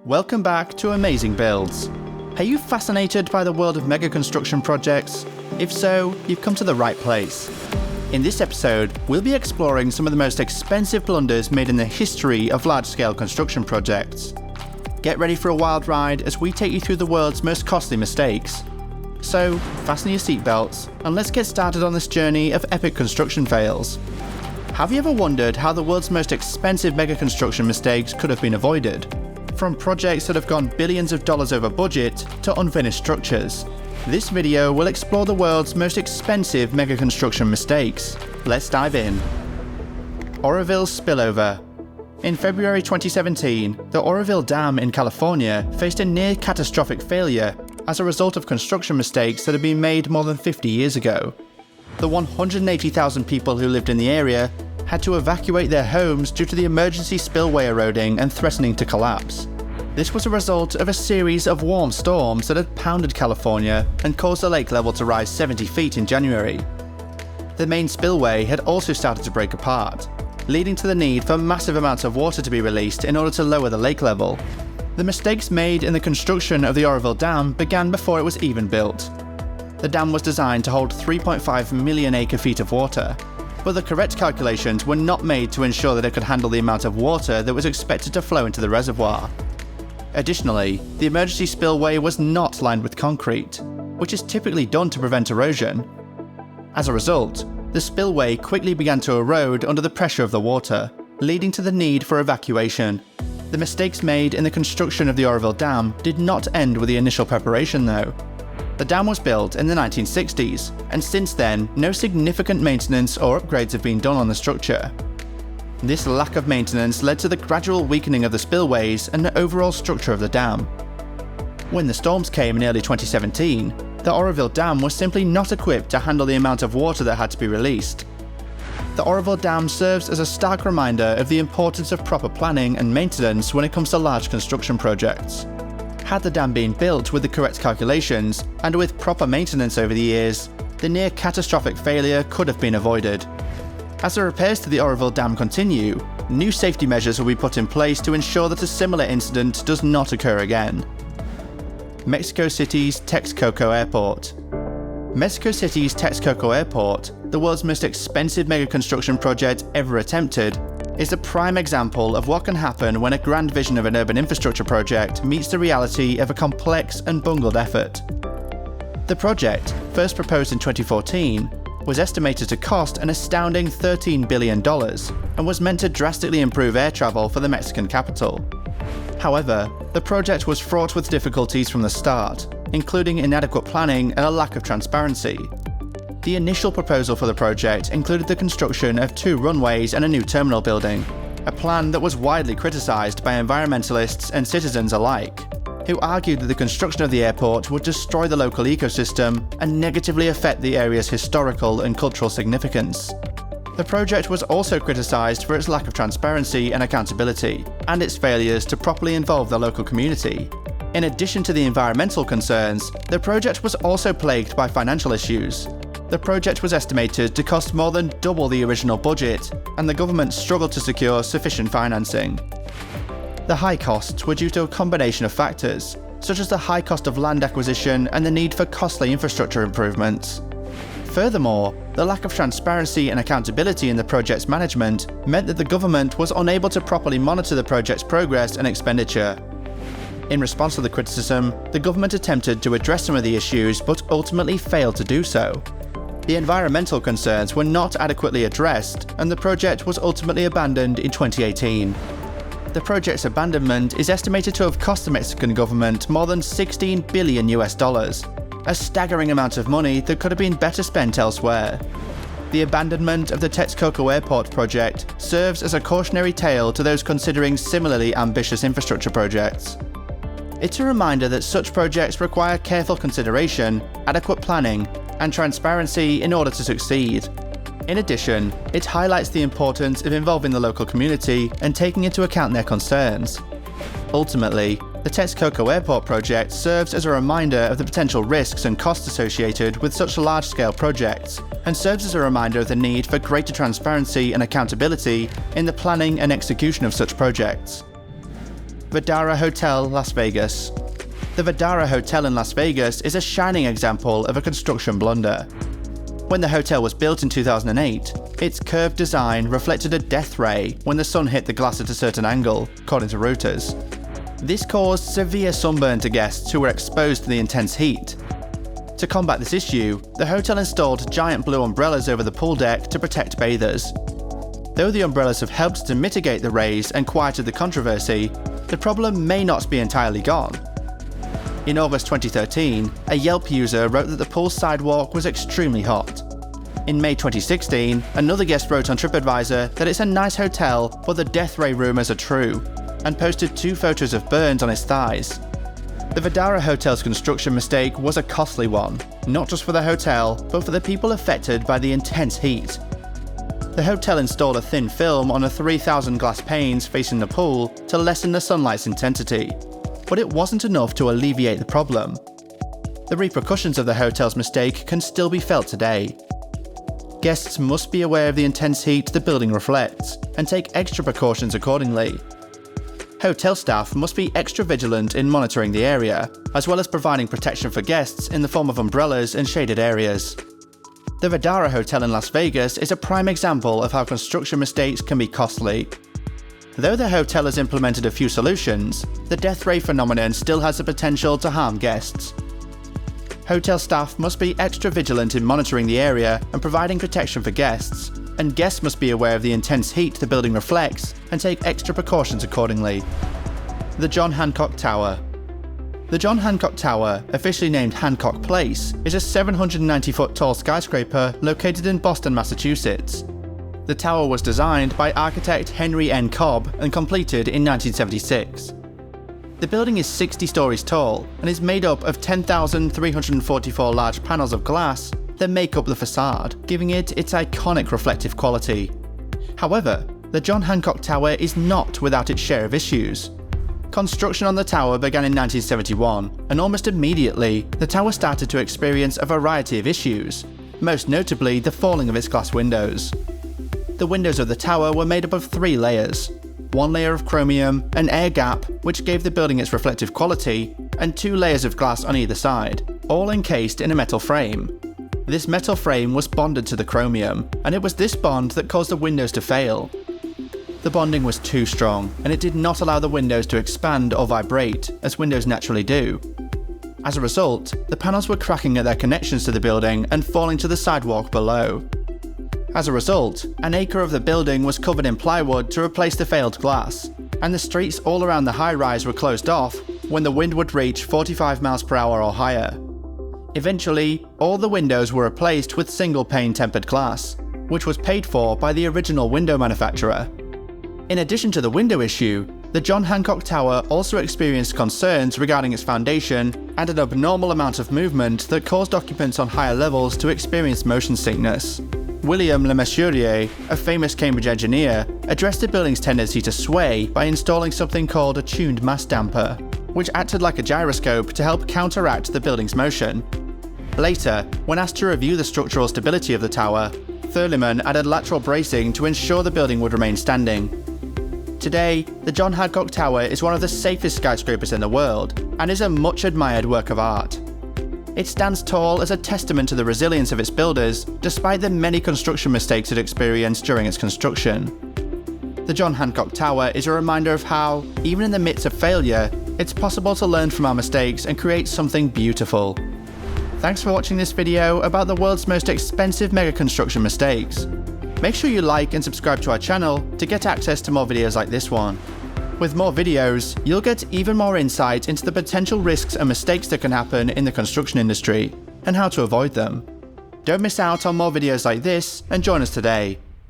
Welcome back to Amazing Builds. Are you fascinated by the world of mega construction projects? If so, you've come to the right place. In this episode, we'll be exploring some of the most expensive blunders made in the history of large-scale construction projects. Get ready for a wild ride as we take you through the world's most costly mistakes. So, fasten your seatbelts and let's get started on this journey of epic construction fails. Have you ever wondered how the world's most expensive mega construction mistakes could have been avoided? From projects that have gone billions of dollars over budget to unfinished structures. This video will explore the world's most expensive mega construction mistakes. Let's dive in. Oroville spillover. In February 2017, the Oroville Dam in California faced a near catastrophic failure as a result of construction mistakes that had been made more than 50 years ago. The 180,000 people who lived in the area had to evacuate their homes due to the emergency spillway eroding and threatening to collapse. This was a result of a series of warm storms that had pounded California and caused the lake level to rise 70 feet in January. The main spillway had also started to break apart, leading to the need for massive amounts of water to be released in order to lower the lake level. The mistakes made in the construction of the Oroville Dam began before it was even built. The dam was designed to hold 3.5 million acre-feet of water, but the correct calculations were not made to ensure that it could handle the amount of water that was expected to flow into the reservoir. Additionally, the emergency spillway was not lined with concrete, which is typically done to prevent erosion. As a result, the spillway quickly began to erode under the pressure of the water, leading to the need for evacuation. The mistakes made in the construction of the Oroville Dam did not end with the initial preparation though. The dam was built in the 1960s, and since then, no significant maintenance or upgrades have been done on the structure. This lack of maintenance led to the gradual weakening of the spillways and the overall structure of the dam. When the storms came in early 2017, the Oroville Dam was simply not equipped to handle the amount of water that had to be released. The Oroville Dam serves as a stark reminder of the importance of proper planning and maintenance when it comes to large construction projects. Had the dam been built with the correct calculations and with proper maintenance over the years, the near catastrophic failure could have been avoided. As the repairs to the Oroville Dam continue, new safety measures will be put in place to ensure that a similar incident does not occur again. Mexico City's Texcoco Airport. Mexico City's Texcoco Airport, the world's most expensive mega construction project ever attempted, is a prime example of what can happen when a grand vision of an urban infrastructure project meets the reality of a complex and bungled effort. The project, first proposed in 2014, was estimated to cost an astounding $13 billion and was meant to drastically improve air travel for the Mexican capital. However, the project was fraught with difficulties from the start, including inadequate planning and a lack of transparency. The initial proposal for the project included the construction of 2 runways and a new terminal building, a plan that was widely criticized by environmentalists and citizens alike, who argued that the construction of the airport would destroy the local ecosystem and negatively affect the area's historical and cultural significance. The project was also criticized for its lack of transparency and accountability, and its failures to properly involve the local community. In addition to the environmental concerns, the project was also plagued by financial issues. The project was estimated to cost more than double the original budget, and the government struggled to secure sufficient financing. The high costs were due to a combination of factors, such as the high cost of land acquisition and the need for costly infrastructure improvements. Furthermore, the lack of transparency and accountability in the project's management meant that the government was unable to properly monitor the project's progress and expenditure. In response to the criticism, the government attempted to address some of the issues but ultimately failed to do so. The environmental concerns were not adequately addressed, and the project was ultimately abandoned in 2018. The project's abandonment is estimated to have cost the Mexican government more than $16 billion, a staggering amount of money that could have been better spent elsewhere. The abandonment of the Texcoco Airport project serves as a cautionary tale to those considering similarly ambitious infrastructure projects. It's a reminder that such projects require careful consideration, adequate planning, and transparency in order to succeed. In addition, it highlights the importance of involving the local community and taking into account their concerns. Ultimately, the Texcoco Airport project serves as a reminder of the potential risks and costs associated with such large-scale projects, and serves as a reminder of the need for greater transparency and accountability in the planning and execution of such projects. Dara Hotel, Las Vegas. The Dara Hotel in Las Vegas is a shining example of a construction blunder. When the hotel was built in 2008, its curved design reflected a death ray when the sun hit the glass at a certain angle, according to Reuters. This caused severe sunburn to guests who were exposed to the intense heat. To combat this issue, the hotel installed giant blue umbrellas over the pool deck to protect bathers. Though the umbrellas have helped to mitigate the rays and quieted the controversy, the problem may not be entirely gone. In August 2013, a Yelp user wrote that the pool sidewalk was extremely hot. In May 2016, another guest wrote on TripAdvisor that it's a nice hotel, but the death ray rumours are true, and posted 2 photos of burns on his thighs. The Dara Hotel's construction mistake was a costly one, not just for the hotel, but for the people affected by the intense heat. The hotel installed a thin film on the 3,000 glass panes facing the pool to lessen the sunlight's intensity, but it wasn't enough to alleviate the problem. The repercussions of the hotel's mistake can still be felt today. Guests must be aware of the intense heat the building reflects and take extra precautions accordingly. Hotel staff must be extra vigilant in monitoring the area, as well as providing protection for guests in the form of umbrellas and shaded areas. The Dara Hotel in Las Vegas is a prime example of how construction mistakes can be costly. Though the hotel has implemented a few solutions, the death ray phenomenon still has the potential to harm guests. Hotel staff must be extra vigilant in monitoring the area and providing protection for guests, and guests must be aware of the intense heat the building reflects and take extra precautions accordingly. The John Hancock Tower. The John Hancock Tower, officially named Hancock Place, is a 790-foot tall skyscraper located in Boston, Massachusetts. The tower was designed by architect Henry N. Cobb and completed in 1976. The building is 60 stories tall and is made up of 10,344 large panels of glass that make up the facade, giving it its iconic reflective quality. However, the John Hancock Tower is not without its share of issues. Construction on the tower began in 1971, and almost immediately, the tower started to experience a variety of issues, most notably the falling of its glass windows. The windows of the tower were made up of 3 layers. 1 layer of chromium, an air gap, which gave the building its reflective quality, and 2 layers of glass on either side, all encased in a metal frame. This metal frame was bonded to the chromium, and it was this bond that caused the windows to fail. The bonding was too strong, and it did not allow the windows to expand or vibrate, as windows naturally do. As a result, the panels were cracking at their connections to the building and falling to the sidewalk below. As a result, an acre of the building was covered in plywood to replace the failed glass, and the streets all around the high-rise were closed off when the wind would reach 45 miles per hour or higher. Eventually, all the windows were replaced with single-pane tempered glass, which was paid for by the original window manufacturer. In addition to the window issue, the John Hancock Tower also experienced concerns regarding its foundation and an abnormal amount of movement that caused occupants on higher levels to experience motion sickness. William Le Mesurier, a famous Cambridge engineer, addressed the building's tendency to sway by installing something called a tuned mass damper, which acted like a gyroscope to help counteract the building's motion. Later, when asked to review the structural stability of the tower, Thurliman added lateral bracing to ensure the building would remain standing. Today, the John Hancock Tower is one of the safest skyscrapers in the world and is a much admired work of art. It stands tall as a testament to the resilience of its builders, despite the many construction mistakes it experienced during its construction. The John Hancock Tower is a reminder of how, even in the midst of failure, it's possible to learn from our mistakes and create something beautiful. Thanks for watching this video about the world's most expensive mega construction mistakes. Make sure you like and subscribe to our channel to get access to more videos like this one. With more videos, you'll get even more insight into the potential risks and mistakes that can happen in the construction industry, and how to avoid them. Don't miss out on more videos like this, and join us today.